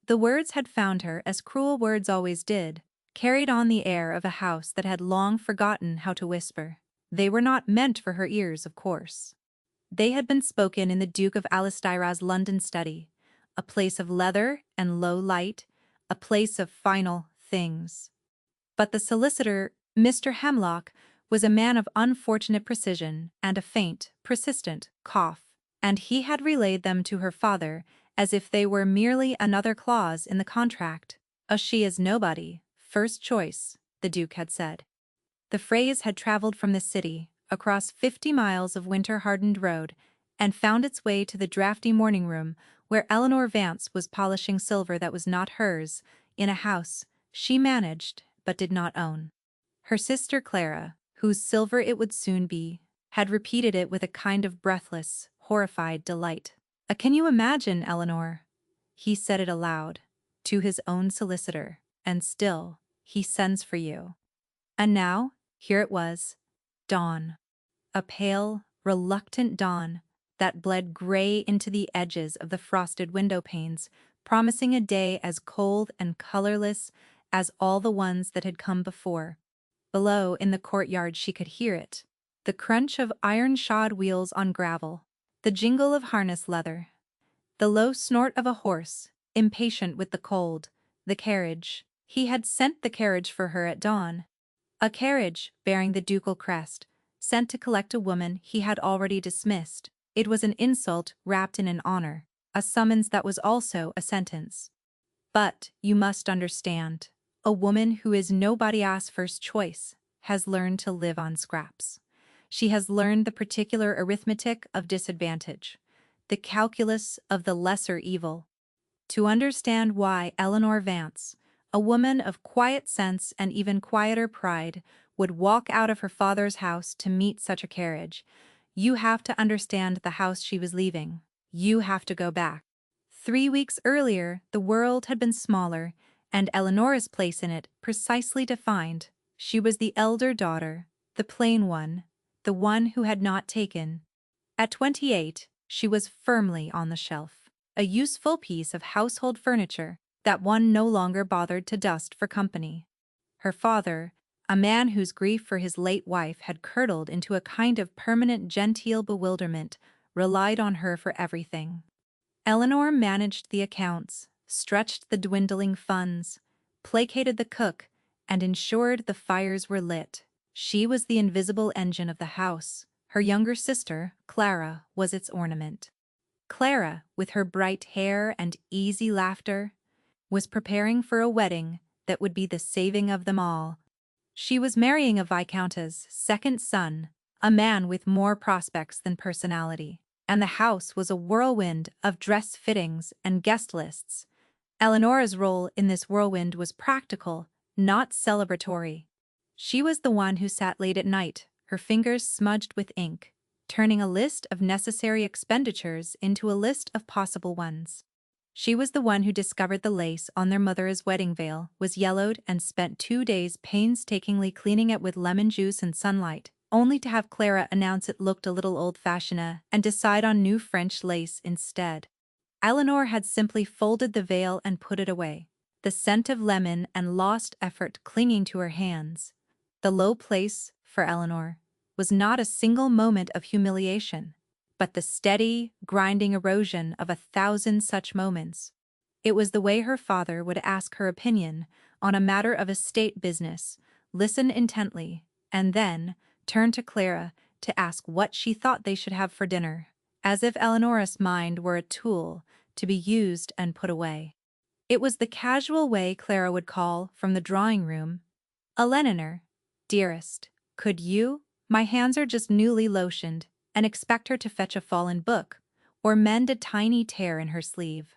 The words had found her as cruel words always did, carried on the air of a house that had long forgotten how to whisper. They were not meant for her ears, of course. They had been spoken in the Duke of Alistyra's London study, a place of leather and low light, a place of final things. But the solicitor, Mr. Hemlock, was a man of unfortunate precision and a faint, persistent cough, and he had relayed them to her father as if they were merely another clause in the contract. She is nobody, first choice, the Duke had said. The phrase had traveled from the city, across 50 miles of winter-hardened road, and found its way to the drafty morning room where Eleanor Vance was polishing silver that was not hers, in a house she managed but did not own. Her sister Clara, whose silver it would soon be, had repeated it with a kind of breathless, horrified delight. Can you imagine, Eleanor?" He said it aloud, to his own solicitor, and still, he sends for you. And now, here it was, dawn. A pale, reluctant dawn that bled gray into the edges of the frosted window panes, promising a day as cold and colorless as all the ones that had come before. Below, in the courtyard, she could hear it. The crunch of iron-shod wheels on gravel, the jingle of harness leather, the low snort of a horse, impatient with the cold, the carriage. He had sent the carriage for her at dawn. A carriage bearing the ducal crest, sent to collect a woman he had already dismissed. It was an insult wrapped in an honor, a summons that was also a sentence. But, you must understand, a woman who is nobody's first choice has learned to live on scraps. She has learned the particular arithmetic of disadvantage, the calculus of the lesser evil. To understand why Eleanor Vance, a woman of quiet sense and even quieter pride, would walk out of her father's house to meet such a carriage, you have to understand the house she was leaving. You have to go back. 3 weeks earlier, the world had been smaller, and Eleanor's place in it precisely defined. She was the elder daughter, the plain one, the one who had not taken. At 28, she was firmly on the shelf, a useful piece of household furniture that one no longer bothered to dust for company. Her father, a man whose grief for his late wife had curdled into a kind of permanent genteel bewilderment, relied on her for everything. Eleanor managed the accounts, stretched the dwindling funds, placated the cook, and ensured the fires were lit. She was the invisible engine of the house. Her younger sister, Clara, was its ornament. Clara, with her bright hair and easy laughter, was preparing for a wedding that would be the saving of them all. She was marrying a viscountess' second son, a man with more prospects than personality, and the house was a whirlwind of dress fittings and guest lists. Eleanor's role in this whirlwind was practical, not celebratory. She was the one who sat late at night, her fingers smudged with ink, turning a list of necessary expenditures into a list of possible ones. She was the one who discovered the lace on their mother's wedding veil was yellowed and spent 2 days painstakingly cleaning it with lemon juice and sunlight, only to have Clara announce it looked a little old-fashioned and decide on new French lace instead. Eleanor had simply folded the veil and put it away, the scent of lemon and lost effort clinging to her hands. The low place, for Eleanor, was not a single moment of humiliation, but the steady, grinding erosion of 1,000 such moments. It was the way her father would ask her opinion on a matter of estate business, listen intently, and then turn to Clara to ask what she thought they should have for dinner, as if Eleanor's mind were a tool to be used and put away. It was the casual way Clara would call from the drawing-room, "Eleanor, dearest, could you? My hands are just newly lotioned," and expect her to fetch a fallen book or mend a tiny tear in her sleeve.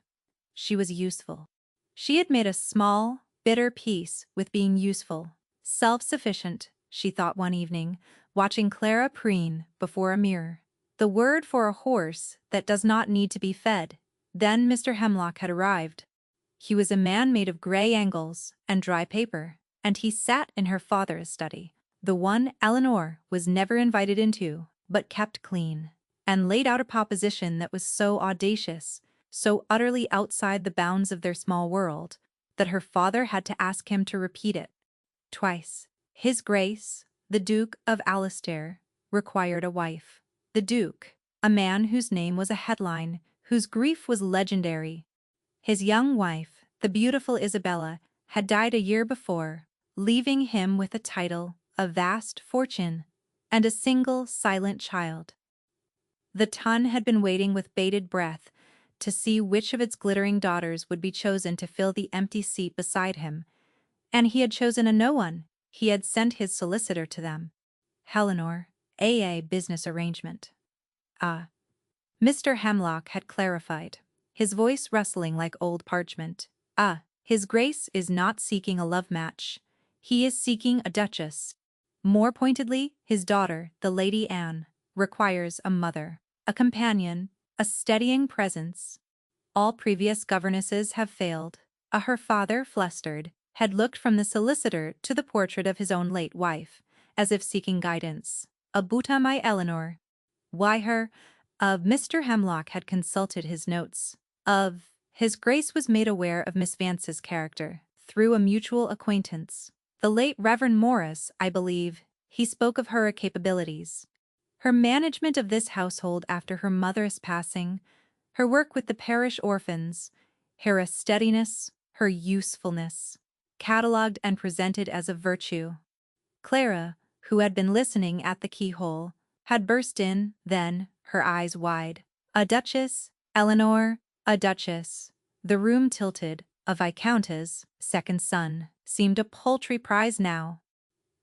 She was useful. She had made a small, bitter peace with being useful, self-sufficient, she thought one evening, watching Clara preen before a mirror. The word for a horse that does not need to be fed. Then Mr. Hemlock had arrived. He was a man made of gray angles and dry paper, and he sat in her father's study, the one Eleanor was never invited into, but kept clean, and laid out a proposition that was so audacious so utterly outside the bounds of their small world, that her father had to ask him to repeat it twice. His Grace, the Duke of Alastair, required a wife. The Duke, a man whose name was a headline, whose grief was legendary. His young wife, the beautiful Isabella, had died a year before, leaving him with a title, a vast fortune, and a single silent child. The Tun had been waiting with bated breath to see which of its glittering daughters would be chosen to fill the empty seat beside him, and he had chosen a no one. He had sent his solicitor to them. Eleanor, A.A. business arrangement. Mr. Hemlock had clarified, his voice rustling like old parchment. His Grace is not seeking a love match. He is seeking a duchess. More pointedly, his daughter, the Lady Anne, requires a mother, a companion, a steadying presence. All previous governesses have failed. Her father, flustered, had looked from the solicitor to the portrait of his own late wife, as if seeking guidance. Abuta my Eleanor. Why her? Mr. Hemlock had consulted his notes. His Grace was made aware of Miss Vance's character, through a mutual acquaintance. The late Reverend Morris, I believe, he spoke of her capabilities. Her management of this household after her mother's passing, her work with the parish orphans, her steadiness, her usefulness, catalogued and presented as a virtue. Clara, who had been listening at the keyhole, had burst in, then, her eyes wide. A duchess, Eleanor, a duchess. The room tilted. A viscountess, second son, seemed a paltry prize now.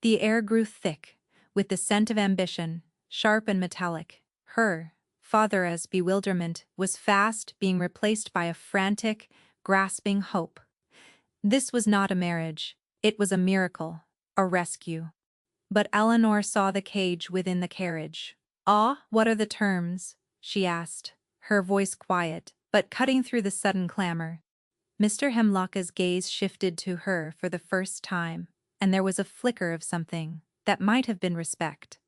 The air grew thick, with the scent of ambition, sharp and metallic. Her father's bewilderment was fast being replaced by a frantic, grasping hope. This was not a marriage. It was a miracle, a rescue. But Eleanor saw the cage within the carriage. What are the terms? She asked, her voice quiet, but cutting through the sudden clamor. Mr. Hemlock's gaze shifted to her for the first time, and there was a flicker of something that might have been respect.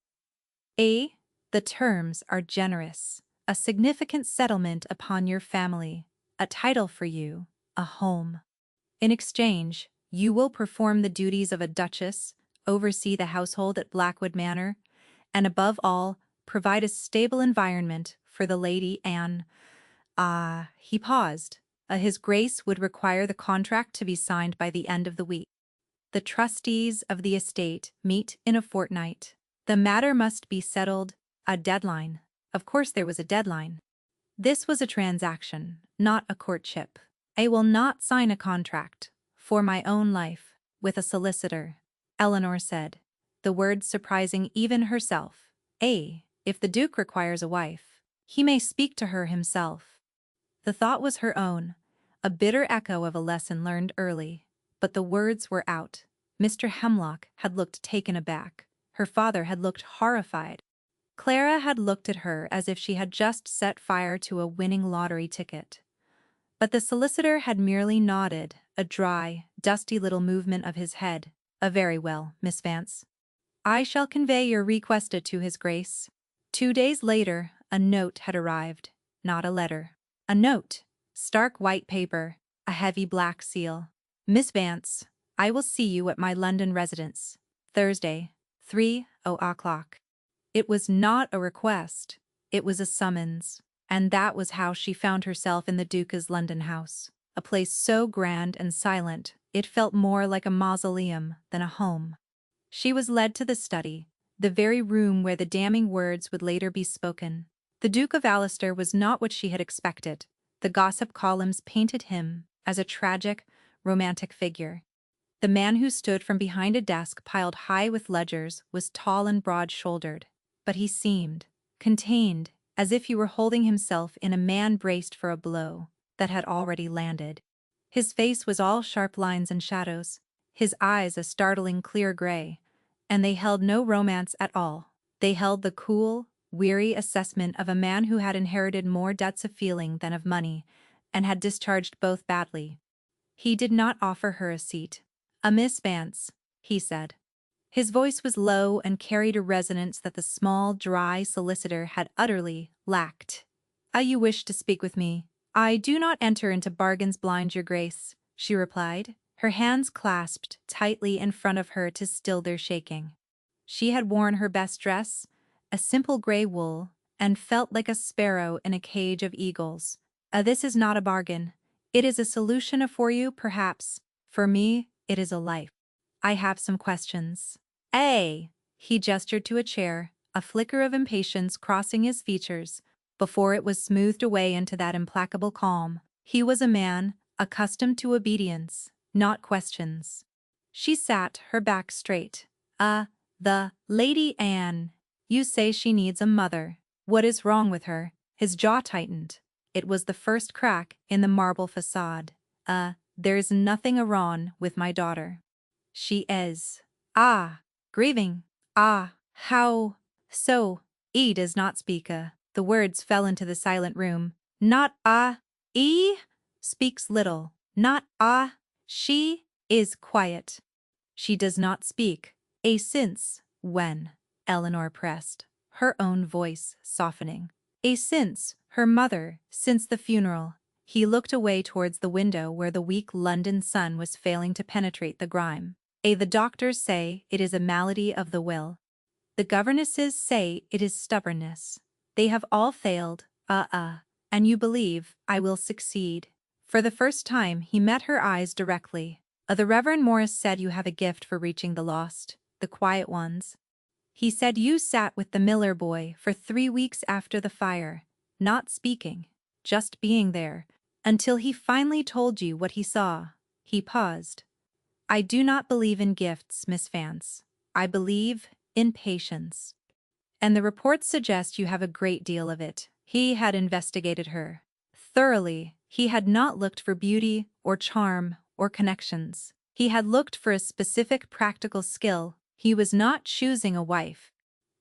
The terms are generous, a significant settlement upon your family, a title for you, a home. In exchange, you will perform the duties of a duchess, oversee the household at Blackwood Manor, and above all, provide a stable environment for the Lady Anne. He paused. His Grace would require the contract to be signed by the end of the week. The trustees of the estate meet in a fortnight. The matter must be settled. A deadline. Of course there was a deadline. This was a transaction, not a courtship. I will not sign a contract, for my own life, with a solicitor, Eleanor said, the words surprising even herself. If the Duke requires a wife, he may speak to her himself. The thought was her own, a bitter echo of a lesson learned early, but the words were out. Mr. Hemlock had looked taken aback. Her father had looked horrified. Clara had looked at her as if she had just set fire to a winning lottery ticket. But the solicitor had merely nodded, a dry, dusty little movement of his head. Very well, Miss Vance. I shall convey your request to his Grace. 2 days later, a note had arrived, not a letter. A note. Stark white paper, a heavy black seal. Miss Vance, I will see you at my London residence. Thursday, 3:00. It was not a request, it was a summons, and that was how she found herself in the Duke's London house, a place so grand and silent, it felt more like a mausoleum than a home. She was led to the study, the very room where the damning words would later be spoken. The Duke of Alastair was not what she had expected. The gossip columns painted him as a tragic, romantic figure. The man who stood from behind a desk piled high with ledgers was tall and broad-shouldered, but he seemed contained, as if he were holding himself in a man braced for a blow that had already landed. His face was all sharp lines and shadows, his eyes a startling clear gray, and they held no romance at all. They held the cool, weary assessment of a man who had inherited more debts of feeling than of money, and had discharged both badly. He did not offer her a seat. Miss Vance, he said. His voice was low and carried a resonance that the small, dry solicitor had utterly lacked. You wish to speak with me? I do not enter into bargains blind, your grace, she replied, her hands clasped tightly in front of her to still their shaking. She had worn her best dress, a simple gray wool, and felt like a sparrow in a cage of eagles. This is not a bargain. It is a solution for you, perhaps. For me, it is a life. I have some questions. A. He gestured to a chair, a flicker of impatience crossing his features, before it was smoothed away into that implacable calm. He was a man, accustomed to obedience, not questions. She sat, her back straight. The Lady Anne. You say she needs a mother. What is wrong with her? His jaw tightened. It was the first crack in the marble facade. There's nothing wrong with my daughter. She is. Grieving. How? So, E does not speak. The words fell into the silent room. Not E speaks little. Not she is quiet. She does not speak. Since when? Eleanor pressed, her own voice softening. Since her mother, since the funeral. He looked away towards the window where the weak London sun was failing to penetrate the grime. The doctors say it is a malady of the will. The governesses say it is stubbornness. They have all failed, and you believe I will succeed. For the first time he met her eyes directly. The Reverend Morris said you have a gift for reaching the lost, the quiet ones. He said you sat with the Miller boy for 3 weeks after the fire, not speaking, just being there, until he finally told you what he saw. He paused. I do not believe in gifts, Miss Vance. I believe in patience. And the reports suggest you have a great deal of it. He had investigated her thoroughly. He had not looked for beauty or charm or connections. He had looked for a specific practical skill. He was not choosing a wife.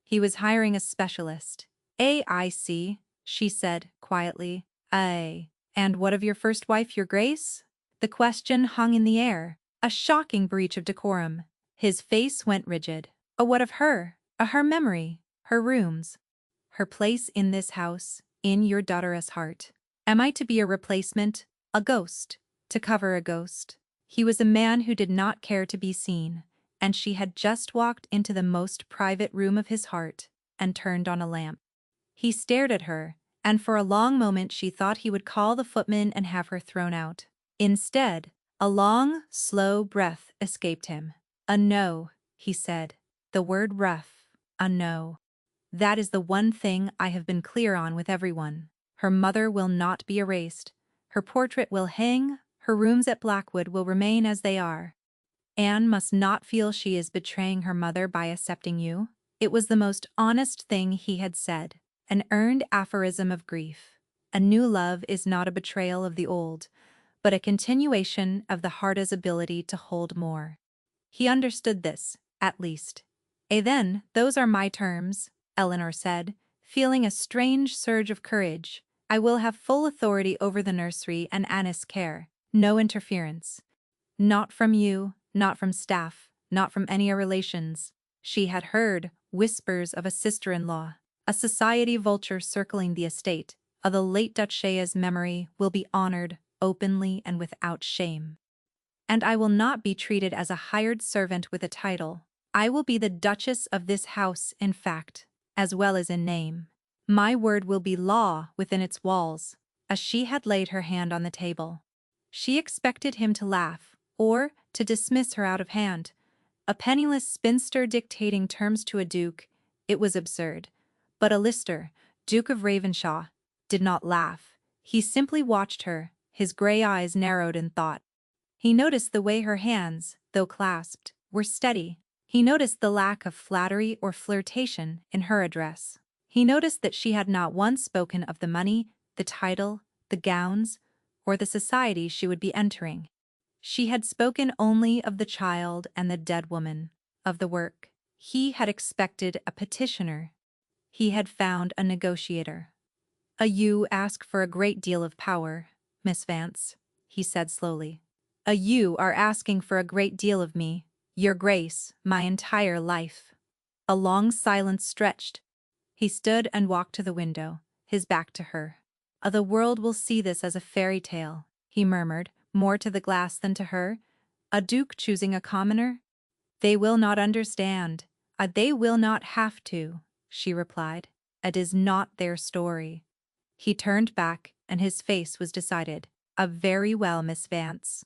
He was hiring a specialist. I see, she said quietly. And what of your first wife, your grace? The question hung in the air, a shocking breach of decorum. His face went rigid. What of her? Her memory, her rooms, her place in this house, in your daughter's heart. Am I to be a replacement, a ghost, to cover a ghost? He was a man who did not care to be seen, and she had just walked into the most private room of his heart and turned on a lamp. He stared at her, and for a long moment she thought he would call the footman and have her thrown out. Instead, a long, slow breath escaped him. A no, he said. The word rough. A no. That is the one thing I have been clear on with everyone. Her mother will not be erased. Her portrait will hang, her rooms at Blackwood will remain as they are. Anne must not feel she is betraying her mother by accepting you. It was the most honest thing he had said, an earned aphorism of grief. A new love is not a betrayal of the old, but a continuation of the heart's ability to hold more. He understood this, at least. Then, those are my terms, Eleanor said, feeling a strange surge of courage. I will have full authority over the nursery and Anna's care. No interference. Not from you, not from staff, not from any relations. She had heard whispers of a sister-in-law, a society vulture circling the estate, of the late Duchess's memory will be honored openly and without shame. And I will not be treated as a hired servant with a title. I will be the Duchess of this house in fact, as well as in name. My word will be law within its walls. As she had laid her hand on the table, she expected him to laugh, or to dismiss her out of hand. A penniless spinster dictating terms to a duke, it was absurd. But a Lister, Duke of Ravenshaw, did not laugh. He simply watched her, his grey eyes narrowed in thought. He noticed the way her hands, though clasped, were steady. He noticed the lack of flattery or flirtation in her address. He noticed that she had not once spoken of the money, the title, the gowns, or the society she would be entering. She had spoken only of the child and the dead woman, of the work. He had expected a petitioner. He had found a negotiator. You ask for a great deal of power, Miss Vance, he said slowly. You are asking for a great deal of me, your grace, my entire life. A long silence stretched. He stood and walked to the window, his back to her. The world will see this as a fairy tale," he murmured, more to the glass than to her. "A duke choosing a commoner? They will not understand. They will not have to," she replied. "It is not their story." He turned back, and his face was decided. Very well, Miss Vance.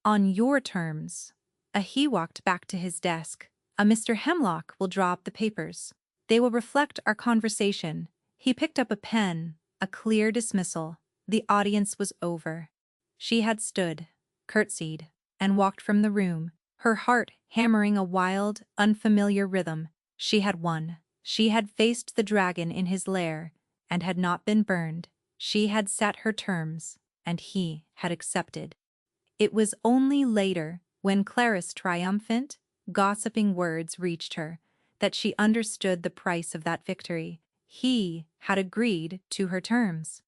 On your terms." He walked back to his desk. Mr. Hemlock will draw up the papers. They will reflect our conversation." He picked up a pen, a clear dismissal. The audience was over. She had stood, curtsied, and walked from the room, her heart hammering a wild, unfamiliar rhythm. She had won. She had faced the dragon in his lair, and had not been burned. She had set her terms, and he had accepted. It was only later, when Clara's triumphant, gossiping words reached her, that she understood the price of that victory. He had agreed to her terms.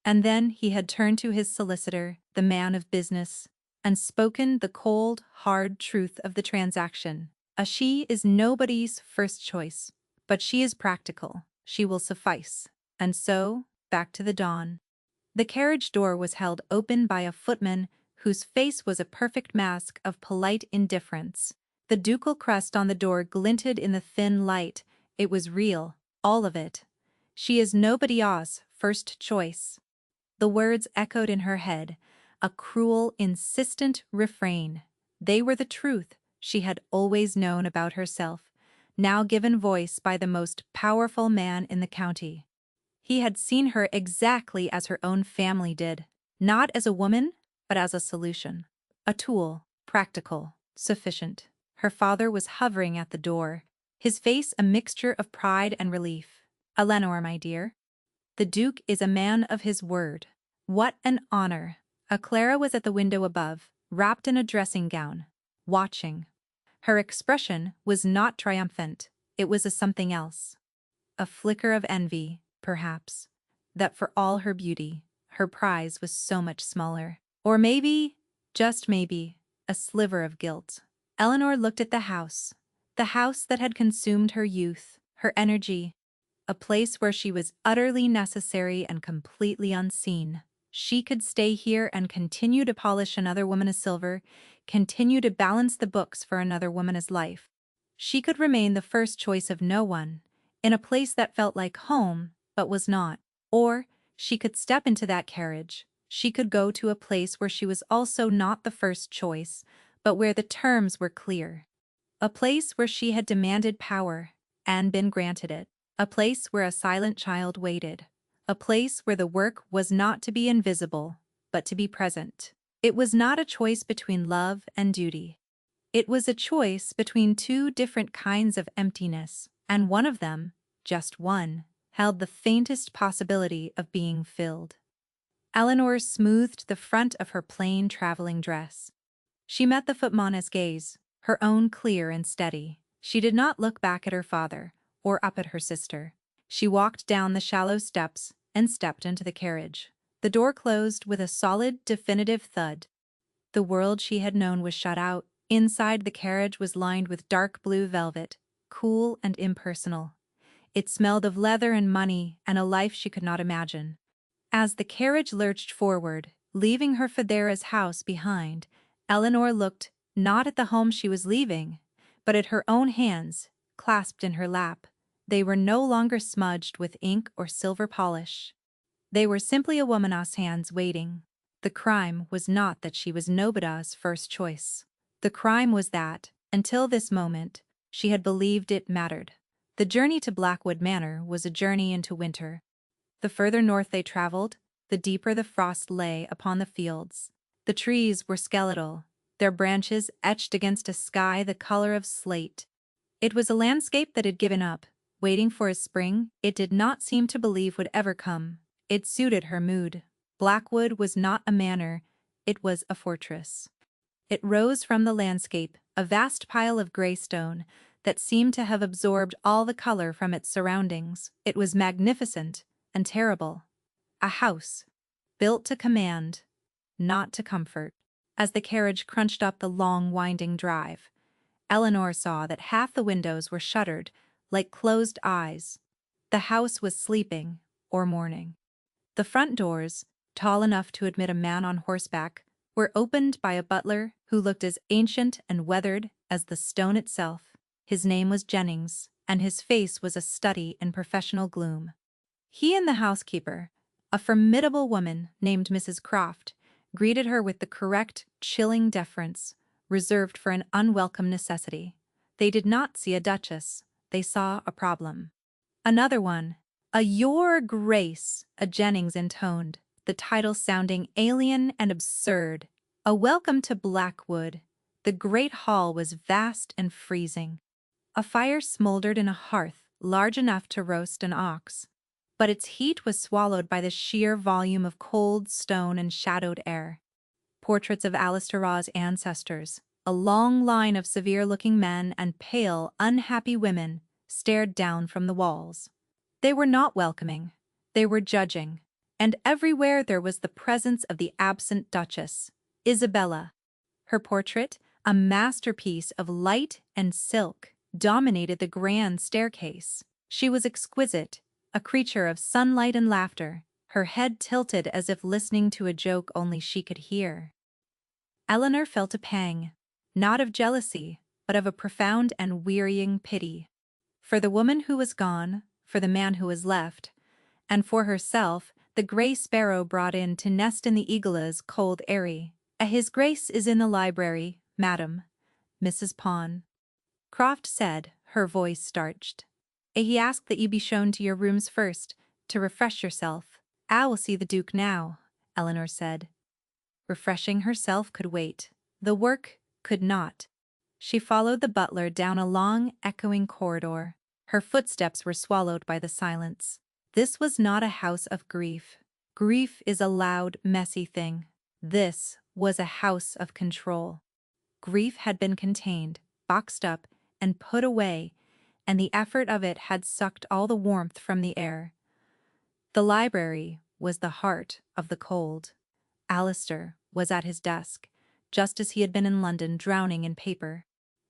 And then he had turned to his solicitor, the man of business, and spoken the cold, hard truth of the transaction. She is nobody's first choice, but she is practical. She will suffice. And so, back to the dawn. The carriage door was held open by a footman whose face was a perfect mask of polite indifference. The ducal crest on the door glinted in the thin light. It was real, all of it. "She is nobody's first choice." The words echoed in her head, a cruel, insistent refrain. They were the truth she had always known about herself, now given voice by the most powerful man in the county. He had seen her exactly as her own family did, not as a woman, but as a solution. A tool, practical, sufficient. Her father was hovering at the door, his face a mixture of pride and relief. "Eleanor, my dear." "The Duke is a man of his word." "What an honor." Clara was at the window above, wrapped in a dressing gown, watching. Her expression was not triumphant, it was a something else. A flicker of envy, perhaps, that for all her beauty, her prize was so much smaller. Or maybe, just maybe, a sliver of guilt. Eleanor looked at the house that had consumed her youth, her energy, a place where she was utterly necessary and completely unseen. She could stay here and continue to polish another woman's silver, continue to balance the books for another woman's life. She could remain the first choice of no one, in a place that felt like home, but was not. Or she could step into that carriage. She could go to a place where she was also not the first choice, but where the terms were clear. A place where she had demanded power, and been granted it. A place where a silent child waited. A place where the work was not to be invisible, but to be present. It was not a choice between love and duty. It was a choice between two different kinds of emptiness, and one of them, just one, held the faintest possibility of being filled. Eleanor smoothed the front of her plain traveling dress. She met the footman's gaze, her own clear and steady. She did not look back at her father, or up at her sister. She walked down the shallow steps and stepped into the carriage. The door closed with a solid, definitive thud. The world she had known was shut out. Inside, the carriage was lined with dark blue velvet, cool and impersonal. It smelled of leather and money and a life she could not imagine. As the carriage lurched forward, leaving her Federa's house behind, Eleanor looked not at the home she was leaving, but at her own hands, clasped in her lap. They were no longer smudged with ink or silver polish. They were simply a woman's hands waiting. The crime was not that she was nobody's first choice. The crime was that, until this moment, she had believed it mattered. The journey to Blackwood Manor was a journey into winter. The further north they traveled, the deeper the frost lay upon the fields. The trees were skeletal, their branches etched against a sky the color of slate. It was a landscape that had given up, waiting for a spring it did not seem to believe would ever come. It suited her mood. Blackwood was not a manor, it was a fortress. It rose from the landscape, a vast pile of gray stone that seemed to have absorbed all the color from its surroundings. It was magnificent and terrible. A house, built to command, not to comfort. As the carriage crunched up the long, winding drive, Eleanor saw that half the windows were shuttered, like closed eyes. The house was sleeping, or mourning. The front doors, tall enough to admit a man on horseback, were opened by a butler who looked as ancient and weathered as the stone itself. His name was Jennings, and his face was a study in professional gloom. He and the housekeeper, a formidable woman named Mrs. Croft, greeted her with the correct, chilling deference reserved for an unwelcome necessity. They did not see a duchess, they saw a problem. Another one. A Your Grace, a Jennings intoned, the title sounding alien and absurd. A welcome to Blackwood. The great hall was vast and freezing. A fire smoldered in a hearth large enough to roast an ox, but its heat was swallowed by the sheer volume of cold stone and shadowed air. Portraits of Alister Raw's ancestors, a long line of severe-looking men and pale, unhappy women, stared down from the walls. They were not welcoming, they were judging, and everywhere there was the presence of the absent Duchess, Isabella. Her portrait, a masterpiece of light and silk, dominated the grand staircase. She was exquisite, a creature of sunlight and laughter, her head tilted as if listening to a joke only she could hear. Eleanor felt a pang, not of jealousy, but of a profound and wearying pity. For the woman who was gone, for the man who was left, and for herself, the grey sparrow brought in to nest in the eagle's cold eyrie. His Grace is in the library, madam, Mrs. Pawn Croft said, her voice starched. He asked that you be shown to your rooms first, to refresh yourself. I will see the Duke now, Eleanor said. Refreshing herself could wait. The work could not. She followed the butler down a long, echoing corridor. Her footsteps were swallowed by the silence. This was not a house of grief. Grief is a loud, messy thing. This was a house of control. Grief had been contained, boxed up, and put away, and the effort of it had sucked all the warmth from the air. The library was the heart of the cold. Alister was at his desk, just as he had been in London, drowning in paper.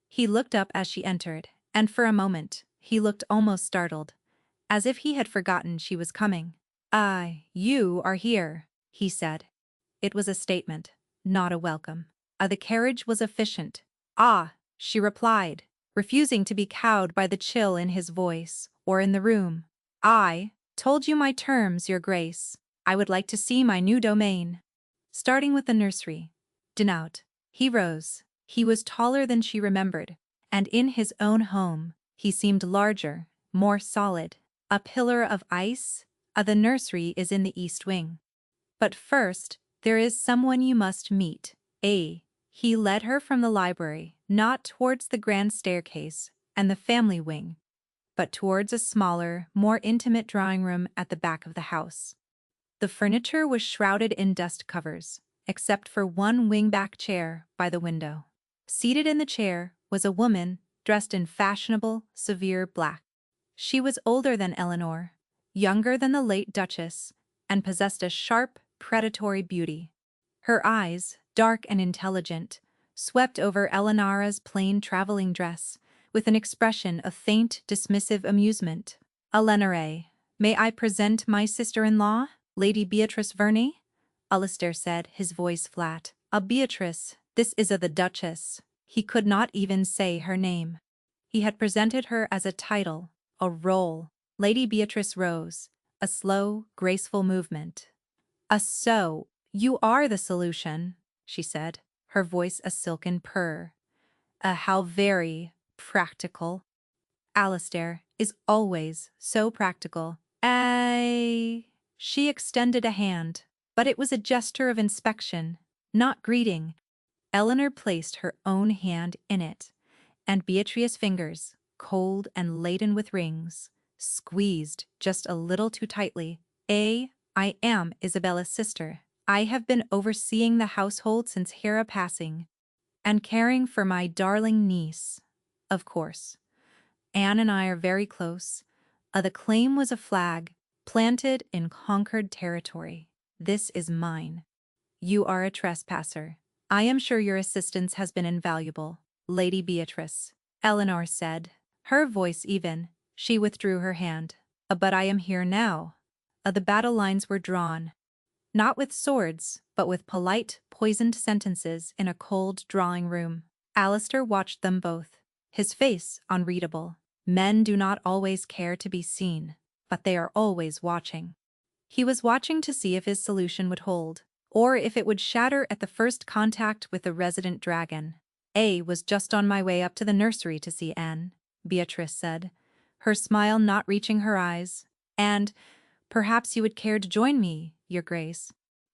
He looked up as she entered, and for a moment he looked almost startled, as if he had forgotten she was coming. "Ah, you are here," he said. It was a statement, not a welcome. The carriage was efficient. "Ah," she replied, refusing to be cowed by the chill in his voice or in the room. "I told you my terms, your Grace. I would like to see my new domain." Starting with the nursery. Denout. He rose. He was taller than she remembered, and in his own home, he seemed larger, more solid. A pillar of ice? The nursery is in the east wing. But first, there is someone you must meet. He led her from the library, not towards the grand staircase and the family wing, but towards a smaller, more intimate drawing room at the back of the house. The furniture was shrouded in dust covers, except for one wing-back chair by the window. Seated in the chair was a woman dressed in fashionable, severe black. She was older than Eleanor, younger than the late Duchess, and possessed a sharp, predatory beauty. Her eyes, dark and intelligent, swept over Eleanor's plain traveling dress with an expression of faint, dismissive amusement. "Eleanor, may I present my sister-in-law, Lady Beatrice Verney?" Alistair said, his voice flat. Beatrice, this is the Duchess." He could not even say her name. He had presented her as a title, a role. Lady Beatrice rose, a slow, graceful movement. So, you are the solution," she said, her voice a silken purr. How very practical." Alistair is always so practical. She extended a hand, but it was a gesture of inspection, not greeting. Eleanor placed her own hand in it, and Beatrice's fingers, cold and laden with rings, squeezed just a little too tightly. I am Isabella's sister. I have been overseeing the household since Hera's passing, and caring for my darling niece. Of course. Anne and I are very close. The claim was a flag, planted in conquered territory. This is mine. You are a trespasser. I am sure your assistance has been invaluable, Lady Beatrice," Eleanor said, her voice even. She withdrew her hand. But I am here now. The battle lines were drawn. Not with swords, but with polite, poisoned sentences in a cold drawing room. Alistair watched them both, his face unreadable. Men do not always care to be seen, but they are always watching. He was watching to see if his solution would hold, or if it would shatter at the first contact with the resident dragon. "I was just on my way up to the nursery to see Anne," Beatrice said, her smile not reaching her eyes. "And perhaps you would care to join me, Your Grace.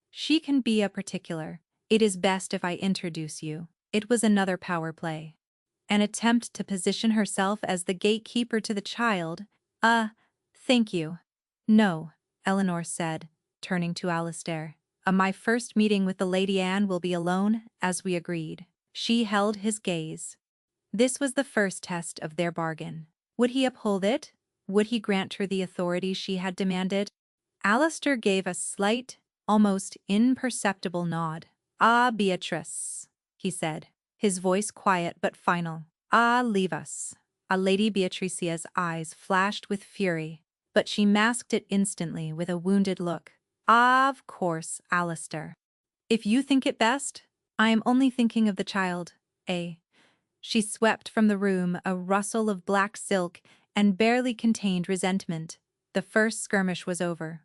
She can be a particular. It is best if I introduce you." It was another power play. An attempt to position herself as the gatekeeper to the child. Thank you." "No," Eleanor said, turning to Alistair. My first meeting with the Lady Anne will be alone, as we agreed." She held his gaze. This was the first test of their bargain. Would he uphold it? Would he grant her the authority she had demanded? Alistair gave a slight, almost imperceptible nod. Beatrice," he said, his voice quiet but final. Leave us." Lady Beatricia's eyes flashed with fury, but she masked it instantly with a wounded look. Of course, Alistair. If you think it best, I am only thinking of the child, eh?" She swept from the room a rustle of black silk and barely contained resentment. The first skirmish was over.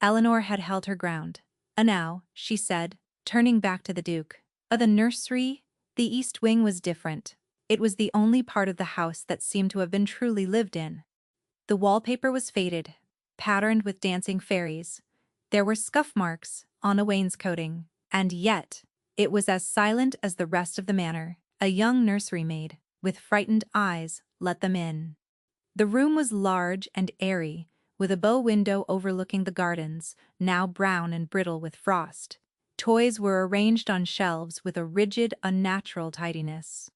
Eleanor had held her ground. "Now," she said, turning back to the Duke. The nursery, the east wing was different. It was the only part of the house that seemed to have been truly lived in. The wallpaper was faded, patterned with dancing fairies. There were scuff marks on the wainscoting, and yet it was as silent as the rest of the manor. A young nursery maid, with frightened eyes, let them in. The room was large and airy, with a bow window overlooking the gardens, now brown and brittle with frost. Toys were arranged on shelves with a rigid, unnatural tidiness.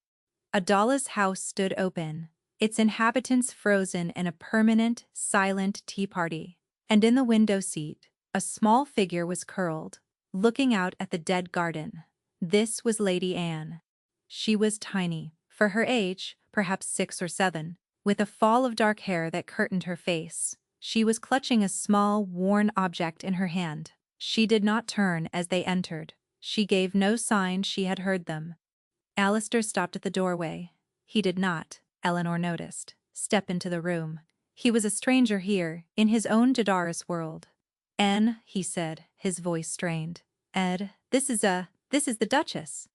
A doll's house stood open, its inhabitants frozen in a permanent, silent tea party. And in the window seat, a small figure was curled, looking out at the dead garden. This was Lady Anne. She was tiny, for her age, perhaps 6 or 7, with a fall of dark hair that curtained her face. She was clutching a small, worn object in her hand. She did not turn as they entered. She gave no sign she had heard them. Alistair stopped at the doorway. He did not, Eleanor noticed, step into the room. He was a stranger here, in his own Jadaris world. "Anne," he said, his voice strained. "Ed, this is the Duchess.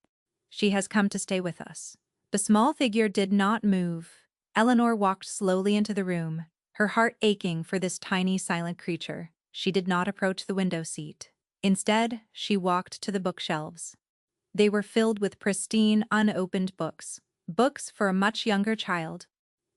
She has come to stay with us." The small figure did not move. Eleanor walked slowly into the room, her heart aching for this tiny, silent creature. She did not approach the window seat. Instead, she walked to the bookshelves. They were filled with pristine, unopened books. Books for a much younger child.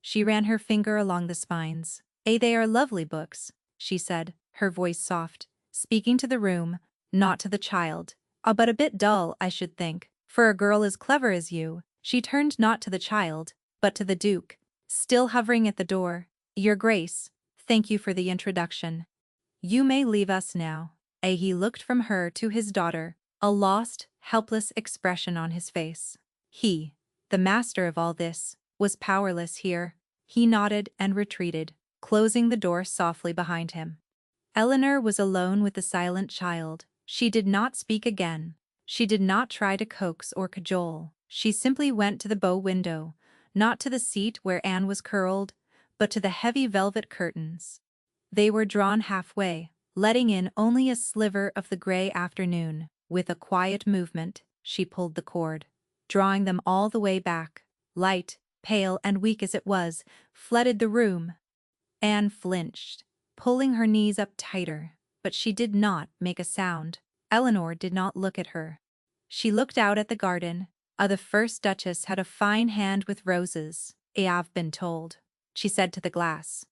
She ran her finger along the spines. They are lovely books," she said, her voice soft, speaking to the room, not to the child. But a bit dull, I should think, for a girl as clever as you." She turned not to the child, but to the Duke, still hovering at the door. "Your Grace, thank you for the introduction. You may leave us now." He looked from her to his daughter, a lost, helpless expression on his face. He, the master of all this, was powerless here. He nodded and retreated, closing the door softly behind him. Eleanor was alone with the silent child. She did not speak again. She did not try to coax or cajole. She simply went to the bow window, not to the seat where Anne was curled, but to the heavy velvet curtains. They were drawn halfway, letting in only a sliver of the gray afternoon. With a quiet movement, she pulled the cord, drawing them all the way back. Light, pale and weak as it was, flooded the room. Anne flinched, pulling her knees up tighter, but she did not make a sound. Eleanor did not look at her. She looked out at the garden. The first Duchess had a fine hand with roses, I've been told," she said to the glass.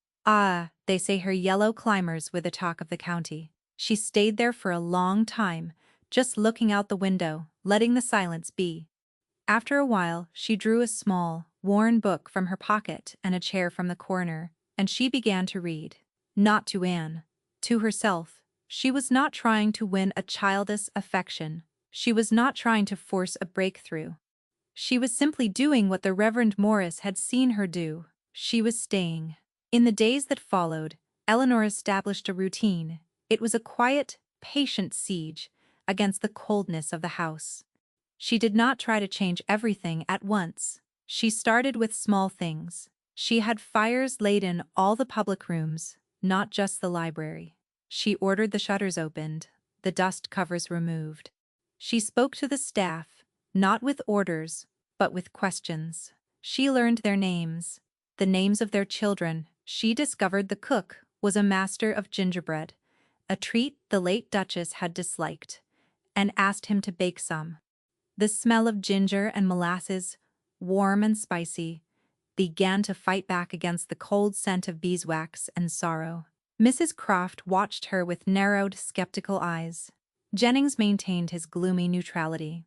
They say her yellow climbers were the talk of the county." She stayed there for a long time, just looking out the window, letting the silence be. After a while, she drew a small, worn book from her pocket and a chair from the corner, and she began to read. Not to Anne, to herself. She was not trying to win a childish affection. She was not trying to force a breakthrough. She was simply doing what the Reverend Morris had seen her do. She was staying. In the days that followed, Eleanor established a routine. It was a quiet, patient siege against the coldness of the house. She did not try to change everything at once. She started with small things. She had fires laid in all the public rooms, not just the library. She ordered the shutters opened, the dust covers removed. She spoke to the staff, not with orders, but with questions. She learned their names, the names of their children. She discovered the cook was a master of gingerbread, a treat the late Duchess had disliked, and asked him to bake some. The smell of ginger and molasses, warm and spicy, began to fight back against the cold scent of beeswax and sorrow. Mrs. Croft watched her with narrowed, skeptical eyes. Jennings maintained his gloomy neutrality.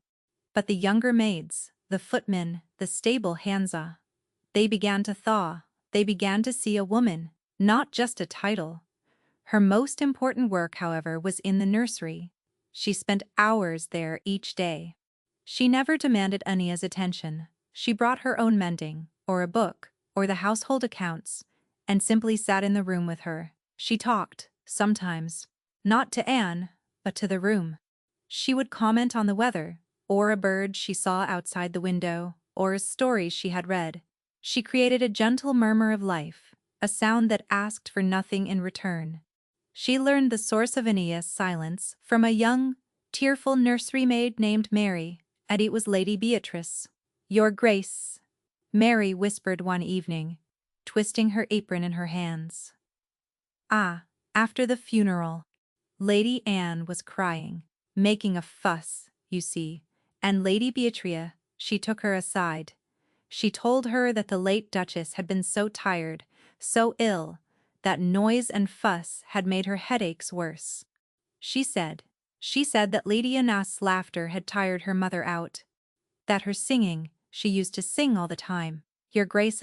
But the younger maids, the footmen, the stable hands, they began to thaw. They began to see a woman, not just a title. Her most important work, however, was in the nursery. She spent hours there each day. She never demanded Ania's attention. She brought her own mending, or a book, or the household accounts, and simply sat in the room with her. She talked, sometimes, not to Anne, but to the room. She would comment on the weather, or a bird she saw outside the window, or a story she had read. She created a gentle murmur of life, a sound that asked for nothing in return. She learned the source of Ania's silence from a young, tearful nursery maid named Mary, and it was Lady Beatrice. "Your Grace," Mary whispered one evening, twisting her apron in her hands. After the funeral, Lady Anne was crying, making a fuss, you see, and Lady Beatrice, she took her aside. She told her that the late Duchess had been so tired, so ill, that noise and fuss had made her headaches worse. She said that Lady Anne's laughter had tired her mother out, that her singing, she used to sing all the time, Your Grace,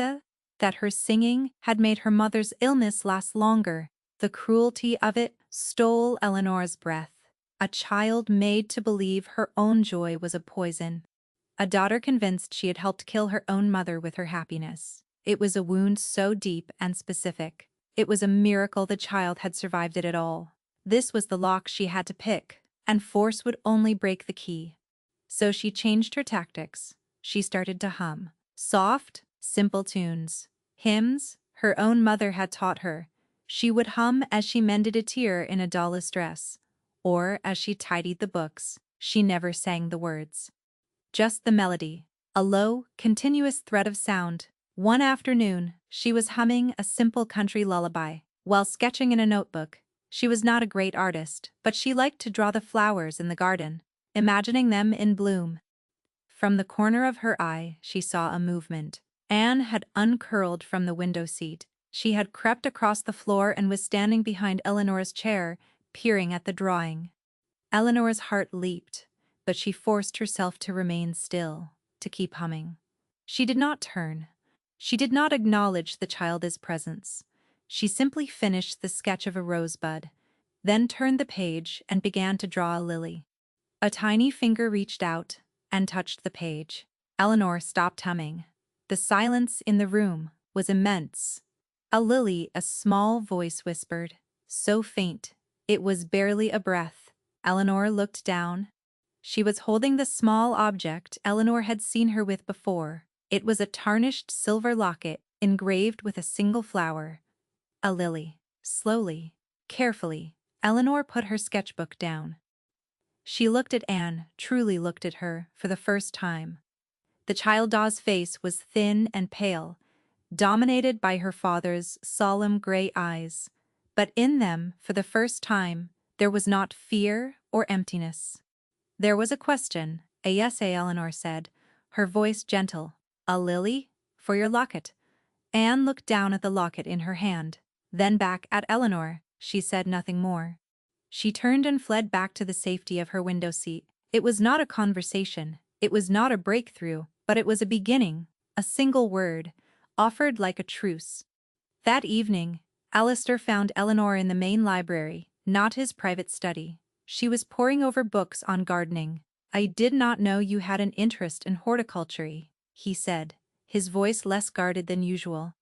that her singing had made her mother's illness last longer. The cruelty of it stole Eleanor's breath. A child made to believe her own joy was a poison. A daughter convinced she had helped kill her own mother with her happiness. It was a wound so deep and specific. It was a miracle the child had survived it at all. This was the lock she had to pick, and force would only break the key. So she changed her tactics. She started to hum soft, simple tunes. Hymns her own mother had taught her. She would hum as she mended a tear in a doll's dress, or as she tidied the books. She never sang the words. Just the melody, a low, continuous thread of sound. One afternoon, she was humming a simple country lullaby while sketching in a notebook. She was not a great artist, but she liked to draw the flowers in the garden, imagining them in bloom. From the corner of her eye, she saw a movement. Anne had uncurled from the window seat. She had crept across the floor and was standing behind Eleanor's chair, peering at the drawing. Eleanor's heart leaped, but she forced herself to remain still, to keep humming. She did not turn. She did not acknowledge the child's presence. She simply finished the sketch of a rosebud, then turned the page and began to draw a lily. A tiny finger reached out and touched the page. Eleanor stopped humming. The silence in the room was immense. A lily, a small voice whispered, so faint, it was barely a breath. Eleanor looked down. She was holding the small object Eleanor had seen her with before. It was a tarnished silver locket engraved with a single flower. A lily. Slowly, carefully, Eleanor put her sketchbook down. She looked at Anne, truly looked at her, for the first time. The child's face was thin and pale, dominated by her father's solemn gray eyes, but in them, for the first time, there was not fear or emptiness. There was a question. "A yes, Eleanor said, her voice gentle. "A lily? For your locket." Anne looked down at the locket in her hand, then back at Eleanor. She said nothing more. She turned and fled back to the safety of her window seat. It was not a conversation, it was not a breakthrough, but it was a beginning, a single word, offered like a truce. That evening, Alistair found Eleanor in the main library, not his private study. She was poring over books on gardening. "I did not know you had an interest in horticulture," he said, his voice less guarded than usual.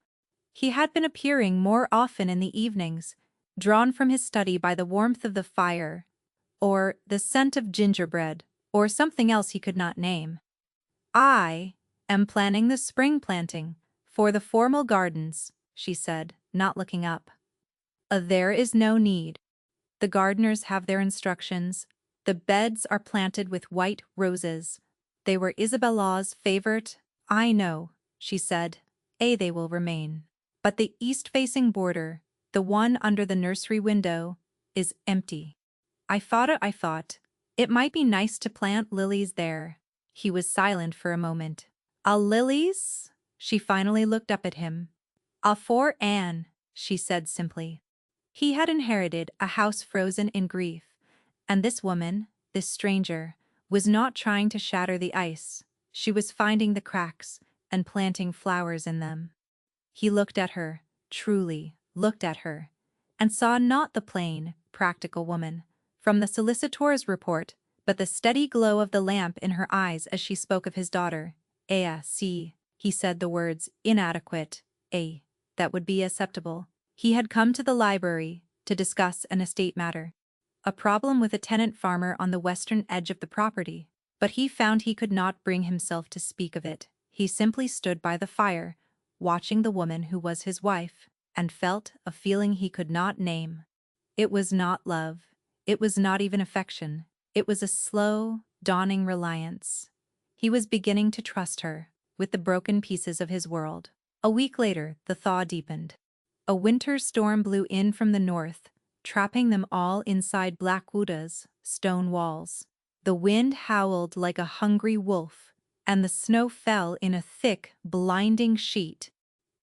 He had been appearing more often in the evenings, drawn from his study by the warmth of the fire, or the scent of gingerbread, or something else he could not name. "I am planning the spring planting for the formal gardens," she said, not looking up. There is no need. The gardeners have their instructions. The beds are planted with white roses. They were Isabella's favorite. I know," she said. They will remain. But the east-facing border, the one under the nursery window, is empty. I thought, it might be nice to plant lilies there." He was silent for a moment. Lilies?" She finally looked up at him. For Anne," she said simply. He had inherited a house frozen in grief, and this woman, this stranger, was not trying to shatter the ice. She was finding the cracks and planting flowers in them. He looked at her, truly looked at her, and saw not the plain, practical woman from the solicitor's report, but the steady glow of the lamp in her eyes as she spoke of his daughter. See, he said the words inadequate, that would be acceptable. He had come to the library to discuss an estate matter, a problem with a tenant farmer on the western edge of the property, but he found he could not bring himself to speak of it. He simply stood by the fire, watching the woman who was his wife, and felt a feeling he could not name. It was not love. It was not even affection. It was a slow, dawning reliance. He was beginning to trust her with the broken pieces of his world. A week later, the thaw deepened. A winter storm blew in from the north, trapping them all inside Blackwood's stone walls. The wind howled like a hungry wolf, and the snow fell in a thick, blinding sheet.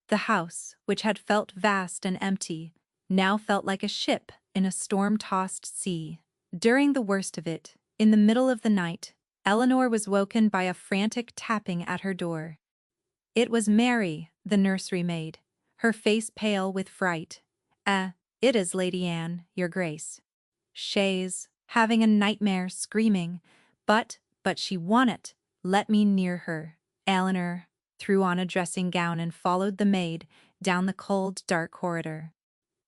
The house, which had felt vast and empty, now felt like a ship in a storm-tossed sea. During the worst of it, in the middle of the night, Eleanor was woken by a frantic tapping at her door. It was Mary, the nursery maid, her face pale with fright. It is Lady Anne, your grace." She's having a nightmare, screaming. But she won it. Let me near her." Eleanor threw on a dressing gown and followed the maid down the cold, dark corridor.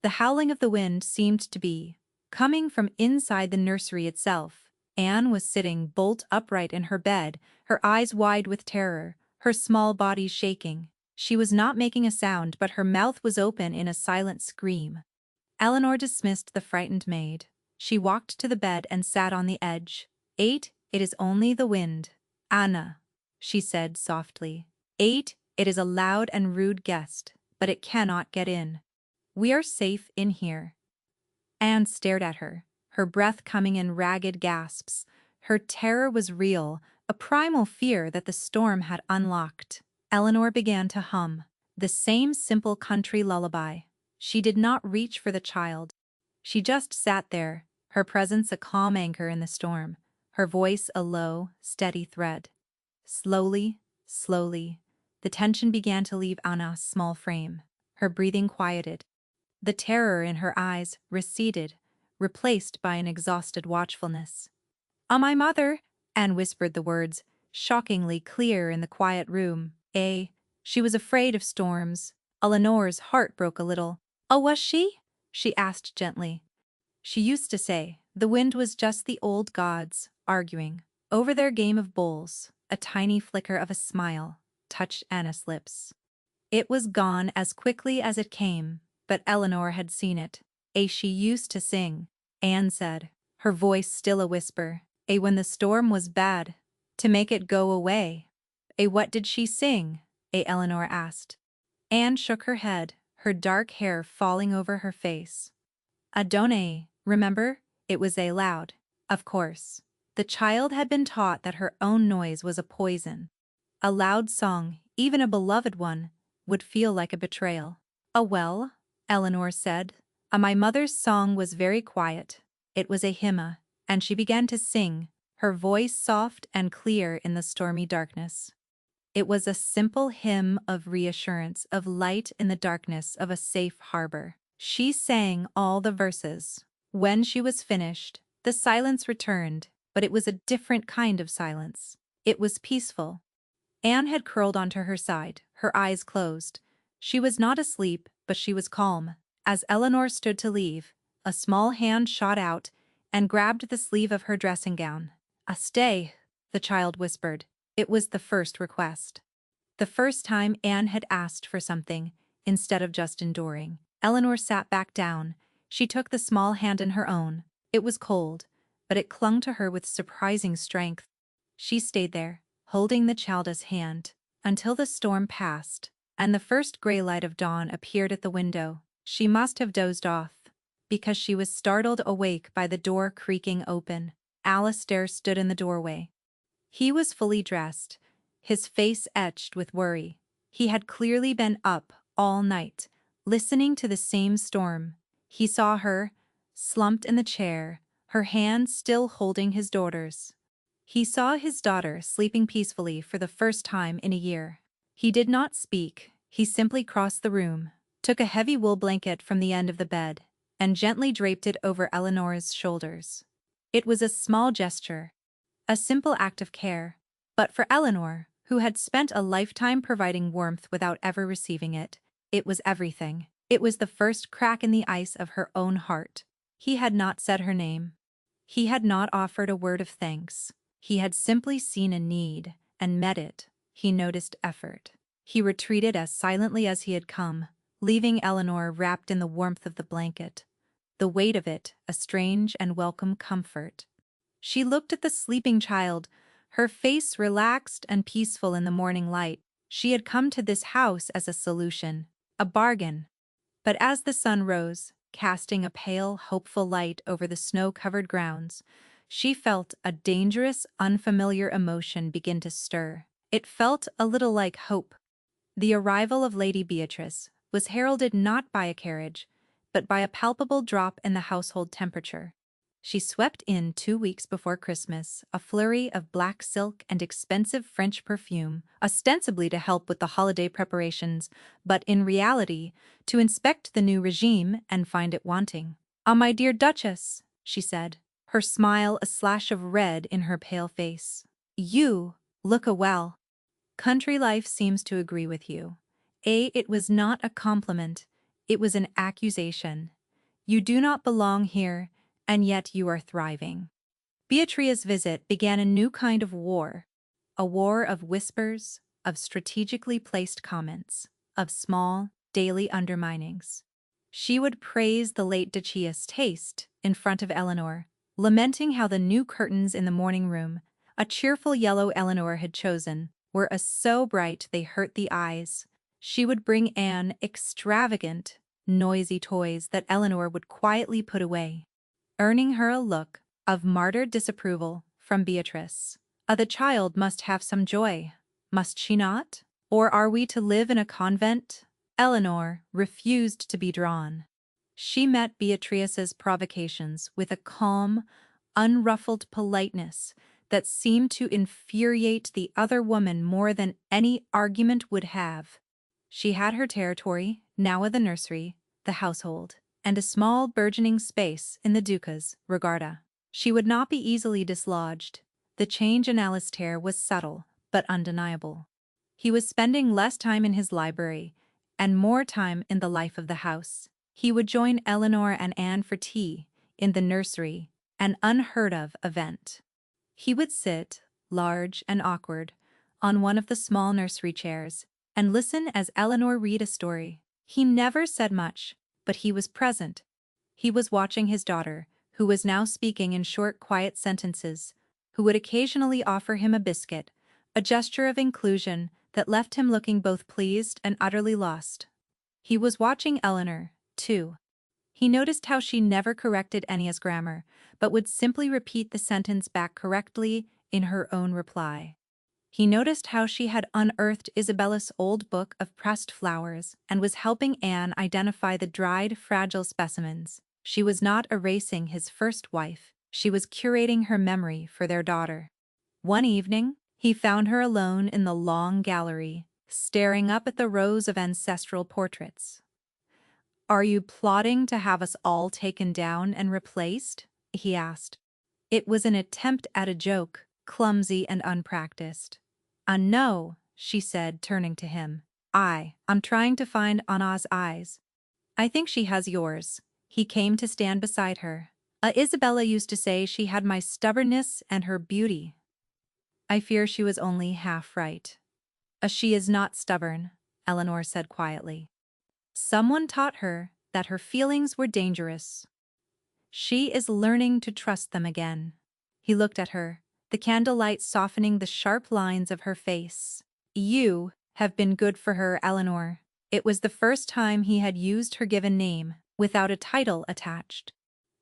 The howling of the wind seemed to be coming from inside the nursery itself. Anne was sitting bolt upright in her bed, her eyes wide with terror, her small body shaking. She was not making a sound, but her mouth was open in a silent scream. Eleanor dismissed the frightened maid. She walked to the bed and sat on the edge. It is only the wind, Anna," she said softly. It is a loud and rude guest, but it cannot get in. We are safe in here." Anne stared at her, her breath coming in ragged gasps. Her terror was real, a primal fear that the storm had unlocked. Eleanor began to hum the same simple country lullaby. She did not reach for the child. She just sat there, her presence a calm anchor in the storm, her voice a low, steady thread. Slowly, the tension began to leave Anna's small frame. Her breathing quieted. The terror in her eyes receded, replaced by an exhausted watchfulness. My mother," Anne whispered the words, shockingly clear in the quiet room. She was afraid of storms. Eleanor's heart broke a little. Was she?" she asked gently. She used to say the wind was just the old gods arguing over their game of bowls. A tiny flicker of a smile touched Anna's lips. It was gone as quickly as it came, but Eleanor had seen it. She used to sing," Anne said, her voice still a whisper. When the storm was bad, to make it go away." What did she sing?" Eleanor asked. Anne shook her head, her dark hair falling over her face. Don't remember? It was loud. Of course. The child had been taught that her own noise was a poison. A loud song, even a beloved one, would feel like a betrayal. Well," Eleanor said, my mother's song was very quiet. It was a hymn, and she began to sing, her voice soft and clear in the stormy darkness. It was a simple hymn of reassurance, of light in the darkness, of a safe harbor. She sang all the verses. When she was finished, the silence returned, but it was a different kind of silence. It was peaceful. Anne had curled onto her side, her eyes closed. She was not asleep, but she was calm. As Eleanor stood to leave, a small hand shot out and grabbed the sleeve of her dressing gown. Stay, the child whispered. It was the first request. The first time Anne had asked for something, instead of just enduring. Eleanor sat back down. She took the small hand in her own. It was cold, but it clung to her with surprising strength. She stayed there, holding the child's hand, until the storm passed, and the first gray light of dawn appeared at the window. She must have dozed off, because she was startled awake by the door creaking open. Alistair stood in the doorway. He was fully dressed, his face etched with worry. He had clearly been up all night, listening to the same storm. He saw her, slumped in the chair, her hand still holding his daughter's. He saw his daughter sleeping peacefully for the first time in a year. He did not speak, he simply crossed the room, took a heavy wool blanket from the end of the bed, and gently draped it over Eleanor's shoulders. It was a small gesture, a simple act of care, but for Eleanor, who had spent a lifetime providing warmth without ever receiving it, it was everything. It was the first crack in the ice of her own heart. He had not said her name. He had not offered a word of thanks. He had simply seen a need and met it. He noticed effort. He retreated as silently as he had come, leaving Eleanor wrapped in the warmth of the blanket. The weight of it, a strange and welcome comfort. She looked at the sleeping child, her face relaxed and peaceful in the morning light. She had come to this house as a solution, a bargain. But as the sun rose, casting a pale, hopeful light over the snow-covered grounds, she felt a dangerous, unfamiliar emotion begin to stir. It felt a little like hope. The arrival of Lady Beatrice was heralded not by a carriage, but by a palpable drop in the household temperature. She swept in 2 weeks before Christmas, a flurry of black silk and expensive French perfume, ostensibly to help with the holiday preparations, but in reality, to inspect the new regime and find it wanting. "Ah, my dear Duchess," she said, her smile a slash of red in her pale face. "You look a well. Country life seems to agree with you." It was not a compliment, it was an accusation. "You do not belong here, and yet you are thriving." Beatrice's visit began a new kind of war, a war of whispers, of strategically placed comments, of small, daily underminings. She would praise the late Duchess's taste in front of Eleanor, lamenting how the new curtains in the morning room, a cheerful yellow Eleanor had chosen, were so bright they hurt the eyes. She would bring Anne extravagant, noisy toys that Eleanor would quietly put away, earning her a look of martyred disapproval from Beatrice. The child must have some joy, must she not? Or are we to live in a convent?" Eleanor refused to be drawn. She met Beatrice's provocations with a calm, unruffled politeness that seemed to infuriate the other woman more than any argument would have. She had her territory, now the nursery, the household, and a small burgeoning space in the Duca's regatta. She would not be easily dislodged. The change in Alistair was subtle, but undeniable. He was spending less time in his library, and more time in the life of the house. He would join Eleanor and Anne for tea, in the nursery, an unheard-of event. He would sit, large and awkward, on one of the small nursery chairs, and listen as Eleanor read a story. He never said much, but he was present. He was watching his daughter, who was now speaking in short, quiet sentences, who would occasionally offer him a biscuit, a gesture of inclusion that left him looking both pleased and utterly lost. He was watching Eleanor, too. He noticed how she never corrected Ennia's grammar, but would simply repeat the sentence back correctly in her own reply. He noticed how she had unearthed Isabella's old book of pressed flowers and was helping Anne identify the dried, fragile specimens. She was not erasing his first wife, she was curating her memory for their daughter. One evening, he found her alone in the long gallery, staring up at the rows of ancestral portraits. "Are you plotting to have us all taken down and replaced?" he asked. It was an attempt at a joke, clumsy and unpracticed. No," she said, turning to him. I'm trying to find Anna's eyes." I think she has yours. He came to stand beside her. Isabella used to say she had my stubbornness and her beauty. I fear she was only half right. She is not stubborn, Eleanor said quietly. Someone taught her that her feelings were dangerous. She is learning to trust them again. He looked at her, the candlelight softening the sharp lines of her face. You have been good for her, Eleanor. It was the first time he had used her given name, without a title attached.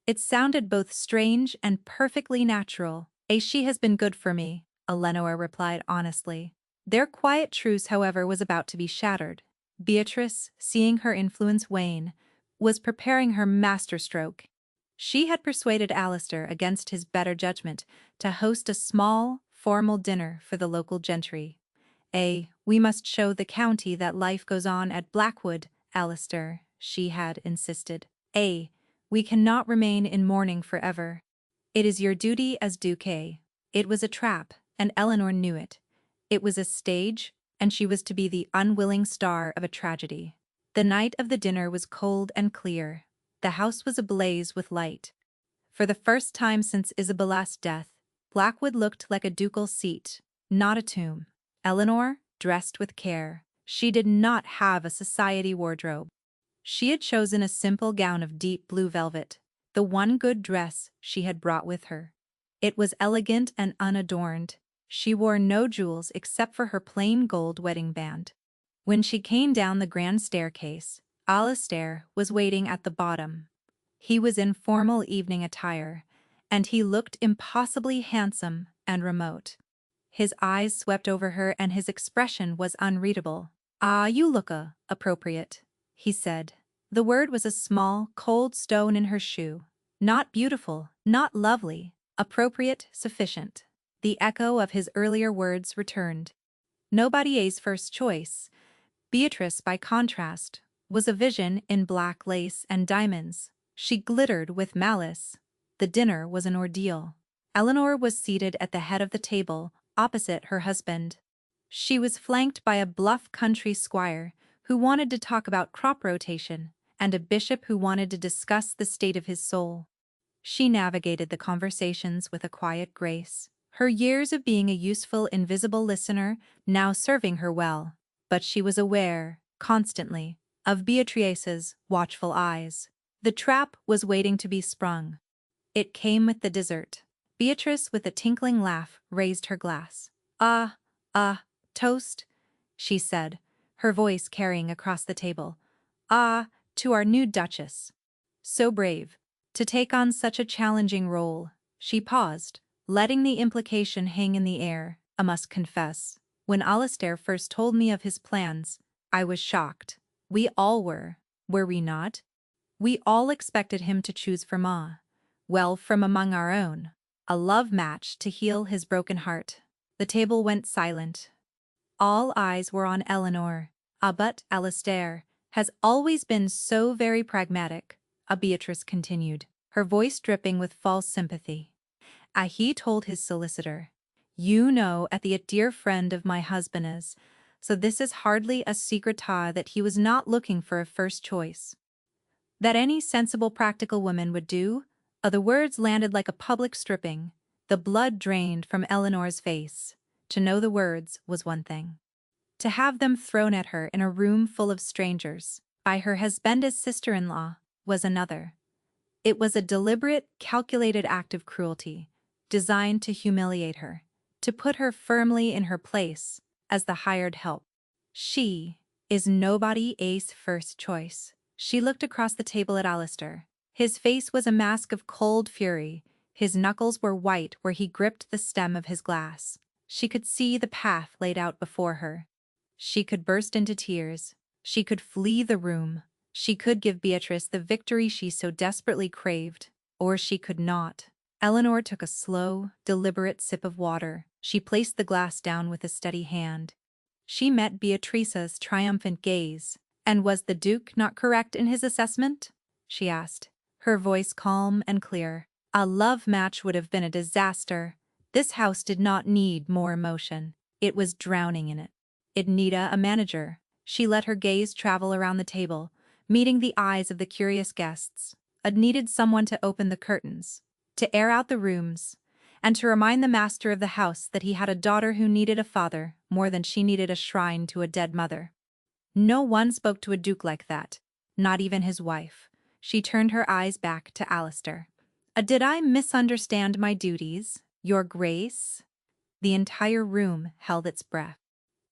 It sounded both strange and perfectly natural. She has been good for me, Eleanor replied honestly. Their quiet truce, however, was about to be shattered. Beatrice, seeing her influence wane, was preparing her masterstroke. She had persuaded Alistair, against his better judgment, to host a small, formal dinner for the local gentry. We must show the county that life goes on at Blackwood, Alistair, she had insisted. We cannot remain in mourning forever. It is your duty as Duke. It was a trap, and Eleanor knew it. It was a stage, and she was to be the unwilling star of a tragedy. The night of the dinner was cold and clear. The house was ablaze with light. For the first time since Isabella's death, Blackwood looked like a ducal seat, not a tomb. Eleanor, dressed with care, she did not have a society wardrobe. She had chosen a simple gown of deep blue velvet, the one good dress she had brought with her. It was elegant and unadorned. She wore no jewels except for her plain gold wedding band. When she came down the grand staircase, Alistair was waiting at the bottom. He was in formal evening attire, and he looked impossibly handsome and remote. His eyes swept over her and his expression was unreadable. You look appropriate, he said. The word was a small, cold stone in her shoe. Not beautiful, not lovely, appropriate, sufficient. The echo of his earlier words returned. Nobody's first choice. Beatrice, by contrast, was a vision in black lace and diamonds. She glittered with malice. The dinner was an ordeal. Eleanor was seated at the head of the table, opposite her husband. She was flanked by a bluff country squire who wanted to talk about crop rotation, and a bishop who wanted to discuss the state of his soul. She navigated the conversations with a quiet grace, her years of being a useful, invisible listener now serving her well. But she was aware, constantly, of Beatrice's watchful eyes. The trap was waiting to be sprung. It came with the dessert. Beatrice, with a tinkling laugh, raised her glass. Toast, she said, her voice carrying across the table. To our new Duchess. So brave, to take on such a challenging role. She paused, letting the implication hang in the air. I must confess, when Alistair first told me of his plans, I was shocked. We all were we not? We all expected him to choose from from among our own, a love match to heal his broken heart. The table went silent. All eyes were on Eleanor. But Alistair has always been so very pragmatic, Beatrice continued, her voice dripping with false sympathy. He told his solicitor, "You know at the dear friend of my husband is, so this is hardly a secret that he was not looking for a first choice. That any sensible practical woman would do." The words landed like a public stripping. The blood drained from Eleanor's face. To know the words was one thing. To have them thrown at her in a room full of strangers, by her husband's sister-in-law, was another. It was a deliberate, calculated act of cruelty, designed to humiliate her, to put her firmly in her place as the hired help. She is nobody's first choice. She looked across the table at Alistair. His face was a mask of cold fury. His knuckles were white where he gripped the stem of his glass. She could see the path laid out before her. She could burst into tears. She could flee the room. She could give Beatrice the victory she so desperately craved. Or she could not. Eleanor took a slow, deliberate sip of water. She placed the glass down with a steady hand. She met Beatrice's triumphant gaze. "And was the Duke not correct in his assessment?" she asked, her voice calm and clear. "A love match would have been a disaster. This house did not need more emotion. It was drowning in it. It needed a manager." She let her gaze travel around the table, meeting the eyes of the curious guests. Ad needed someone to open the curtains, to air out the rooms, and to remind the master of the house that he had a daughter who needed a father more than she needed a shrine to a dead mother. No one spoke to a duke like that, not even his wife. She turned her eyes back to Alistair. Did I misunderstand my duties, your grace?" The entire room held its breath.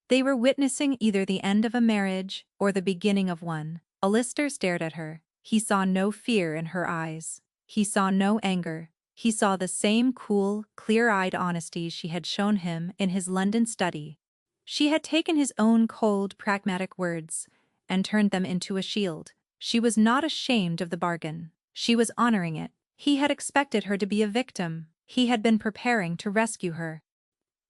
They were witnessing either the end of a marriage or the beginning of one. Alistair stared at her. He saw no fear in her eyes. He saw no anger. He saw the same cool, clear-eyed honesty she had shown him in his London study. She had taken his own cold, pragmatic words and turned them into a shield. She was not ashamed of the bargain. She was honoring it. He had expected her to be a victim. He had been preparing to rescue her.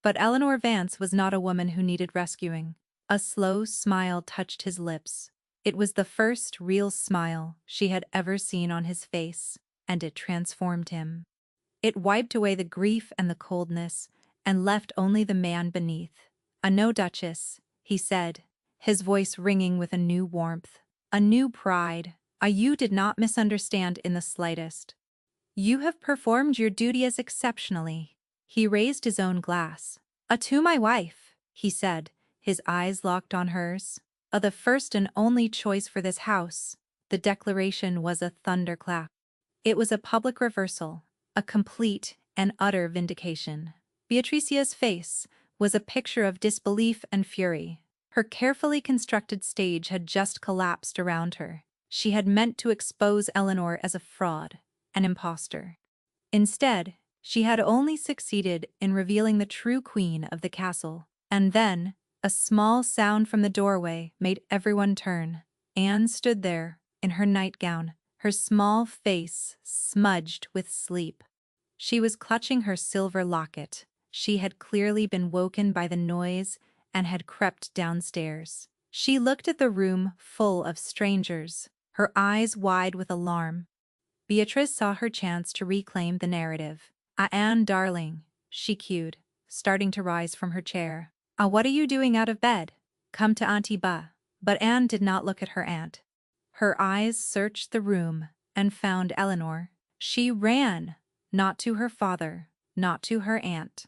But Eleanor Vance was not a woman who needed rescuing. A slow smile touched his lips. It was the first real smile she had ever seen on his face, and it transformed him. It wiped away the grief and the coldness, and left only the man beneath. "No, Duchess," he said, his voice ringing with a new warmth, a new pride. You did not misunderstand in the slightest. You have performed your duty as exceptionally." He raised his own glass. "To my wife," he said, his eyes locked on hers. "The first and only choice for this house." The declaration was a thunderclap. It was a public reversal, a complete and utter vindication. Beatricia's face was a picture of disbelief and fury. Her carefully constructed stage had just collapsed around her. She had meant to expose Eleanor as a fraud, an impostor. Instead, she had only succeeded in revealing the true queen of the castle. And then, a small sound from the doorway made everyone turn. Anne stood there, in her nightgown, her small face smudged with sleep. She was clutching her silver locket. She had clearly been woken by the noise and had crept downstairs. She looked at the room full of strangers, her eyes wide with alarm. Beatrice saw her chance to reclaim the narrative. Anne, darling," she cued, starting to rise from her chair. What are you doing out of bed? Come to Auntie Ba." But Anne did not look at her aunt. Her eyes searched the room and found Eleanor. She ran, not to her father, not to her aunt.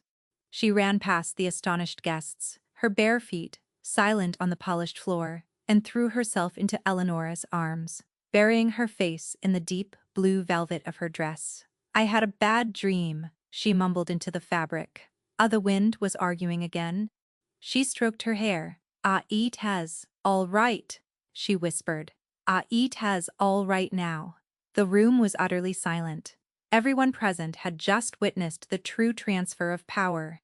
She ran past the astonished guests, her bare feet silent on the polished floor, and threw herself into Eleanor's arms, burying her face in the deep blue velvet of her dress. "I had a bad dream," she mumbled into the fabric. The wind was arguing again. She stroked her hair. "It has, all right," she whispered. "It has all right now." The room was utterly silent. Everyone present had just witnessed the true transfer of power.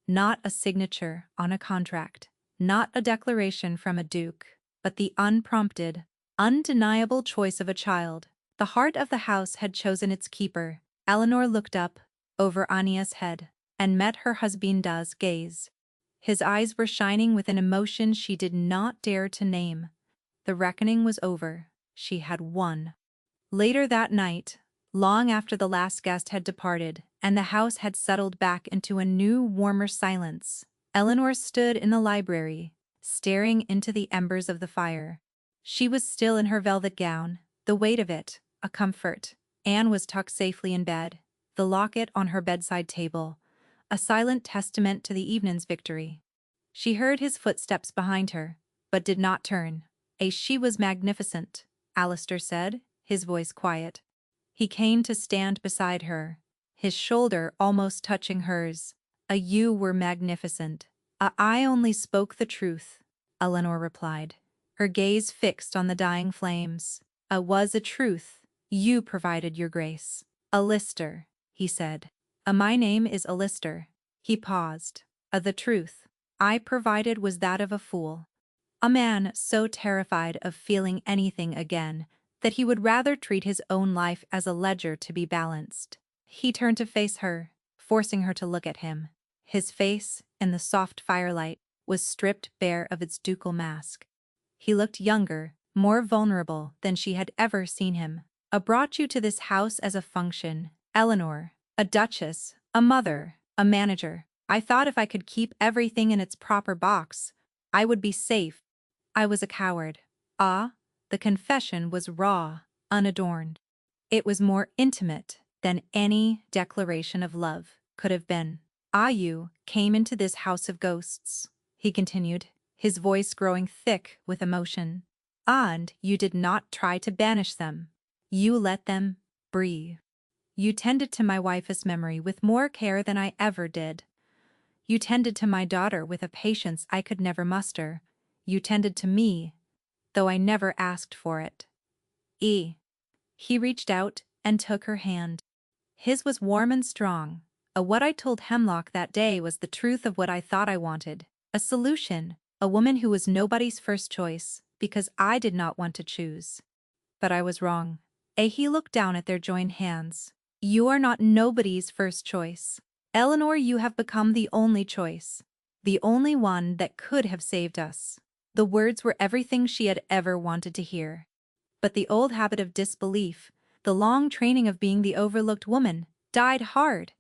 Not a signature on a contract, not a declaration from a duke, but the unprompted, undeniable choice of a child. The heart of the house had chosen its keeper. Eleanor looked up, over Anya's head, and met her husband's gaze. His eyes were shining with an emotion she did not dare to name. The reckoning was over. She had won. Later that night, long after the last guest had departed, and the house had settled back into a new, warmer silence, Eleanor stood in the library, staring into the embers of the fire. She was still in her velvet gown, the weight of it, a comfort. Anne was tucked safely in bed, the locket on her bedside table, a silent testament to the evening's victory. She heard his footsteps behind her, but did not turn. She was magnificent," Alistair said, his voice quiet. He came to stand beside her, his shoulder almost touching hers. You were magnificent." I only spoke the truth," Eleanor replied, her gaze fixed on the dying flames. Was a truth. You provided your grace." "Alistair," he said. My name is Alistair." He paused. The truth I provided was that of a fool. A man so terrified of feeling anything again that he would rather treat his own life as a ledger to be balanced. He turned to face her, forcing her to look at him. His face, in the soft firelight, was stripped bare of its ducal mask. He looked younger, more vulnerable than she had ever seen him. "I brought you to this house as a function, Eleanor, a duchess, a mother, a manager. I thought if I could keep everything in its proper box, I would be safe. I was a coward." the confession was raw, unadorned. It was more intimate than any declaration of love could have been. You came into this house of ghosts, he continued, his voice growing thick with emotion. And you did not try to banish them. You let them breathe. You tended to my wife's memory with more care than I ever did. You tended to my daughter with a patience I could never muster. You tended to me, though I never asked for it. He reached out and took her hand. His was warm and strong. What I told Hemlock that day was the truth of what I thought I wanted. A solution, a woman who was nobody's first choice, because I did not want to choose. But I was wrong. He looked down at their joined hands. You are not nobody's first choice. Eleanor, you have become the only choice. The only one that could have saved us. The words were everything she had ever wanted to hear. But the old habit of disbelief, the long training of being the overlooked woman, died hard.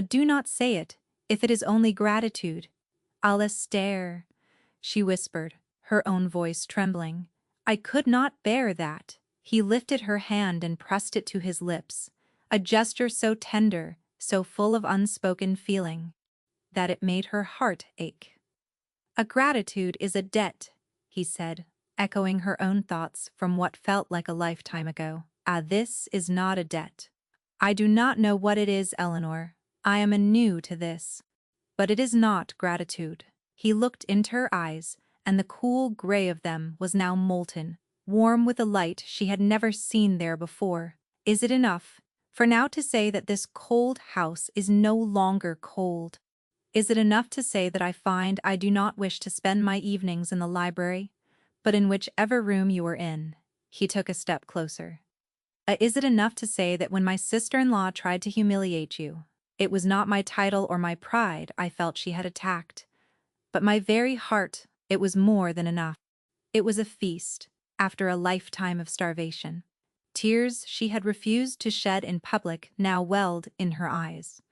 Do not say it, if it is only gratitude. Alastair, she whispered, her own voice trembling. I could not bear that. He lifted her hand and pressed it to his lips, a gesture so tender, so full of unspoken feeling, that it made her heart ache. A gratitude is a debt, he said, echoing her own thoughts from what felt like a lifetime ago. This is not a debt. I do not know what it is, Eleanor. I am anew to this. But it is not gratitude. He looked into her eyes, and the cool gray of them was now molten, warm with a light she had never seen there before. Is it enough for now to say that this cold house is no longer cold? Is it enough to say that I find I do not wish to spend my evenings in the library, but in whichever room you are in? He took a step closer. Is it enough to say that when my sister-in-law tried to humiliate you, it was not my title or my pride I felt she had attacked, but my very heart? It was more than enough. It was a feast, after a lifetime of starvation. Tears she had refused to shed in public now welled in her eyes.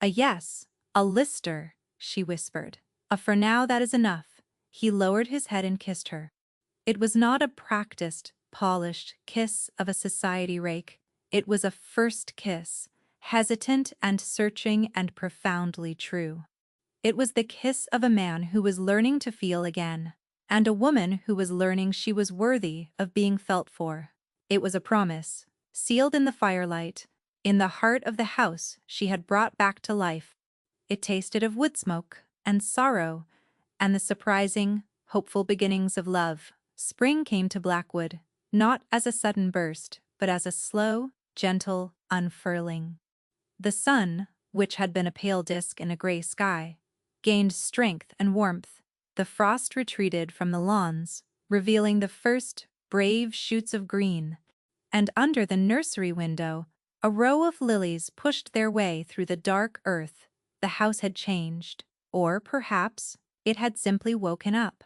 Yes, a Lister, she whispered. For now that is enough. He lowered his head and kissed her. It was not a practiced, polished kiss of a society rake. It was a first kiss, hesitant and searching and profoundly true. It was the kiss of a man who was learning to feel again, and a woman who was learning she was worthy of being felt for. It was a promise, sealed in the firelight, in the heart of the house she had brought back to life. It tasted of wood smoke and sorrow, and the surprising, hopeful beginnings of love. Spring came to Blackwood, not as a sudden burst, but as a slow, gentle unfurling. The sun, which had been a pale disk in a gray sky, gained strength and warmth. The frost retreated from the lawns, revealing the first brave shoots of green, and under the nursery window, a row of lilies pushed their way through the dark earth. The house had changed, or perhaps it had simply woken up.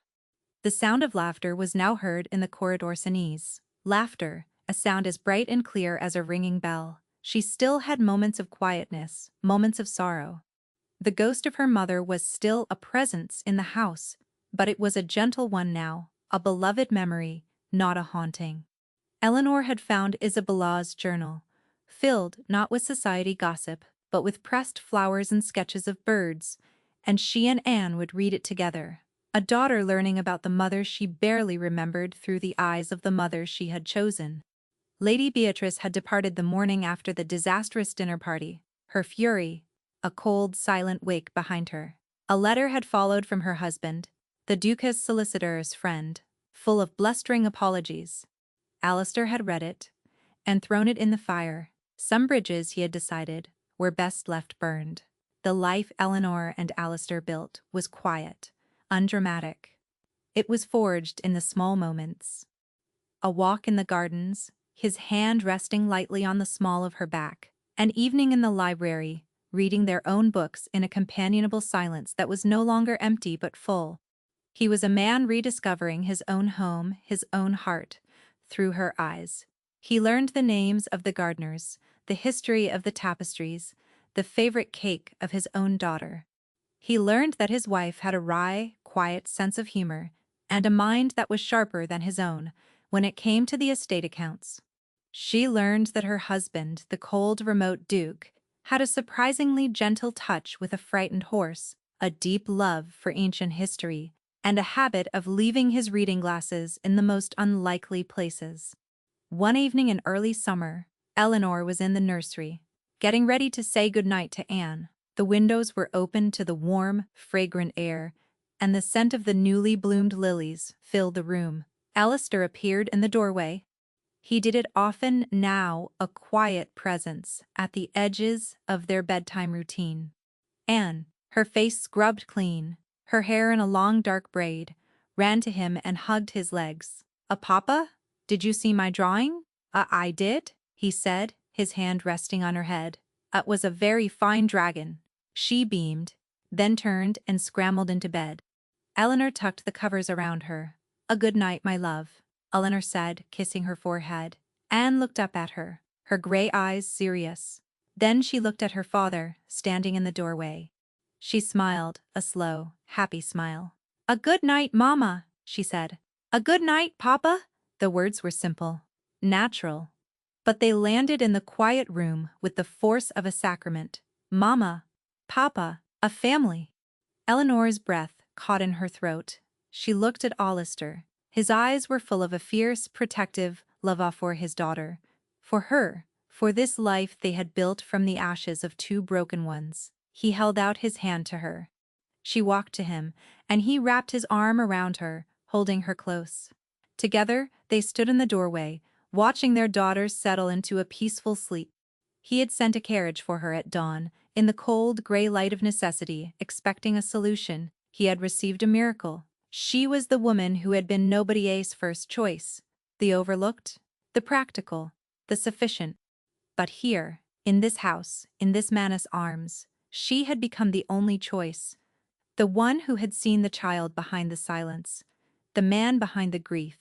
The sound of laughter was now heard in the corridor Sinise. Laughter, a sound as bright and clear as a ringing bell. She still had moments of quietness, moments of sorrow. The ghost of her mother was still a presence in the house, but it was a gentle one now, a beloved memory, not a haunting. Eleanor had found Isabella's journal, filled not with society gossip, but with pressed flowers and sketches of birds, and she and Anne would read it together. A daughter learning about the mother she barely remembered through the eyes of the mother she had chosen. Lady Beatrice had departed the morning after the disastrous dinner party, her fury, a cold, silent wake behind her. A letter had followed from her husband, the Duca's solicitor's friend, full of blustering apologies. Alastair had read it, and thrown it in the fire. Some bridges, he had decided, were best left burned. The life Eleanor and Alastair built was quiet, undramatic. It was forged in the small moments. A walk in the gardens, his hand resting lightly on the small of her back. An evening in the library, reading their own books in a companionable silence that was no longer empty but full. He was a man rediscovering his own home, his own heart, through her eyes. He learned the names of the gardeners, the history of the tapestries, the favorite cake of his own daughter. He learned that his wife had a wry, quiet sense of humor, and a mind that was sharper than his own, when it came to the estate accounts. She learned that her husband, the cold, remote Duke, had a surprisingly gentle touch with a frightened horse, a deep love for ancient history, and a habit of leaving his reading glasses in the most unlikely places. One evening in early summer, Eleanor was in the nursery, getting ready to say goodnight to Anne. The windows were open to the warm, fragrant air, and the scent of the newly bloomed lilies filled the room. Alistair appeared in the doorway. He did it often now, a quiet presence at the edges of their bedtime routine. Anne, her face scrubbed clean, her hair in a long dark braid, ran to him and hugged his legs. Papa? Did you see my drawing?" I did," he said, his hand resting on her head. It was a very fine dragon." She beamed, then turned and scrambled into bed. Eleanor tucked the covers around her. "A good night, my love," Eleanor said, kissing her forehead. Anne looked up at her, her gray eyes serious. Then she looked at her father, standing in the doorway. She smiled, a slow, happy smile. "A good night, Mama," she said. "A good night, Papa." The words were simple, natural, but they landed in the quiet room with the force of a sacrament. Mama, Papa, a family. Eleanor's breath caught in her throat. She looked at Alistair. His eyes were full of a fierce, protective love for his daughter. For her, for this life they had built from the ashes of two broken ones. He held out his hand to her. She walked to him, and he wrapped his arm around her, holding her close. Together, they stood in the doorway, watching their daughter settle into a peaceful sleep. He had sent a carriage for her at dawn, in the cold, gray light of necessity, expecting a solution. He had received a miracle. She was the woman who had been nobody's first choice, the overlooked, the practical, the sufficient. But here, in this house, in this man's arms, she had become the only choice, the one who had seen the child behind the silence, the man behind the grief,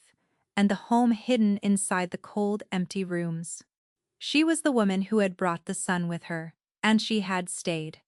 and the home hidden inside the cold, empty rooms. She was the woman who had brought the sun with her, and she had stayed.